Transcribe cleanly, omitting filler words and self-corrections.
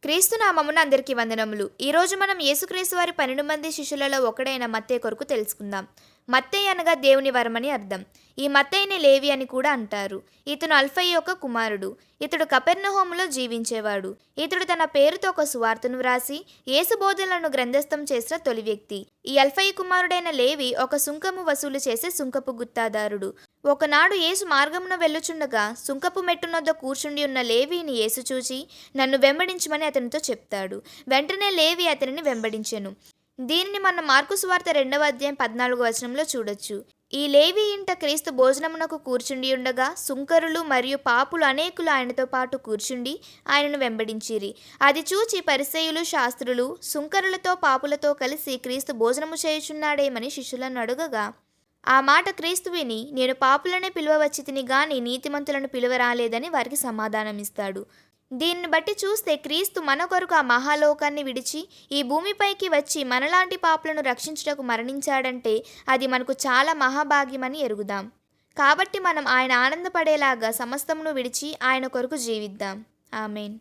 క్రీస్తు నామమున అందరికీ వందనములు. ఈరోజు మనం యేసుక్రీస్తు వారి 12 మంది శిష్యులలో ఒకడైన మత్తయి కొరకు తెలుసుకుందాం. మత్తయి అనగా దేవుని వరమని అర్థం. ఈ మత్తయిని లేవి అని కూడా అంటారు. ఇతను అల్ఫయి యొక్క కుమారుడు. ఇతడు కపెర్నహూములో జీవించేవాడు. ఇతడు తన పేరుతో ఒక సువార్తను వ్రాసి యేసు బోధనలను గ్రంథస్థం చేసిన తొలి వ్యక్తి. ఈ అల్ఫయి కుమారుడైన లేవి ఒక సుంకము వసూలు చేసే సుంకపు గుత్తాదారుడు. ఒకనాడు యేసు మార్గమున వెళ్ళుచుండగా సుంకపు మెట్టునొద్ద కూర్చుండి ఉన్న లేవీని యేసు చూచి నన్ను వెంబడించమని అతనితో చెప్తాడు. వెంటనే లేవి అతనిని వెంబడించెను. దీనిని మనం మార్కు సువార్త 2వ అధ్యాయం 14వ వచనంలో చూడొచ్చు. ఈ లేవి ఇంట క్రీస్తు భోజనమునకు కూర్చుండి ఉండగా సుంకరులు మరియు పాపులు అనేకులు ఆయనతో పాటు కూర్చుండి ఆయనను వెంబడించిరి. అది చూచి పరిసయ్యులు శాస్త్రులు సుంకరులతో పాపులతో కలిసి క్రీస్తు భోజనము చేయుచున్నాడేమని శిష్యులను అడుగగా, ఆ మాట క్రీస్తు విని నేను పాపులనే పిలువవచ్చి తిని గాని నీతిమంతులను పిలువరాలేదని వారికి సమాధానమిస్తాడు. దీన్ని బట్టి చూస్తే క్రీస్తు మన కొరకు ఆ మహాలోకాన్ని విడిచి ఈ భూమిపైకి వచ్చి మనలాంటి పాపులను రక్షించుటకు మరణించాడంటే అది మనకు చాలా మహాభాగ్యమని ఎరుగుదాం. కాబట్టి మనం ఆయన ఆనందపడేలాగా సమస్తమును విడిచి ఆయన కొరకు జీవిద్దాం. ఆమేన్.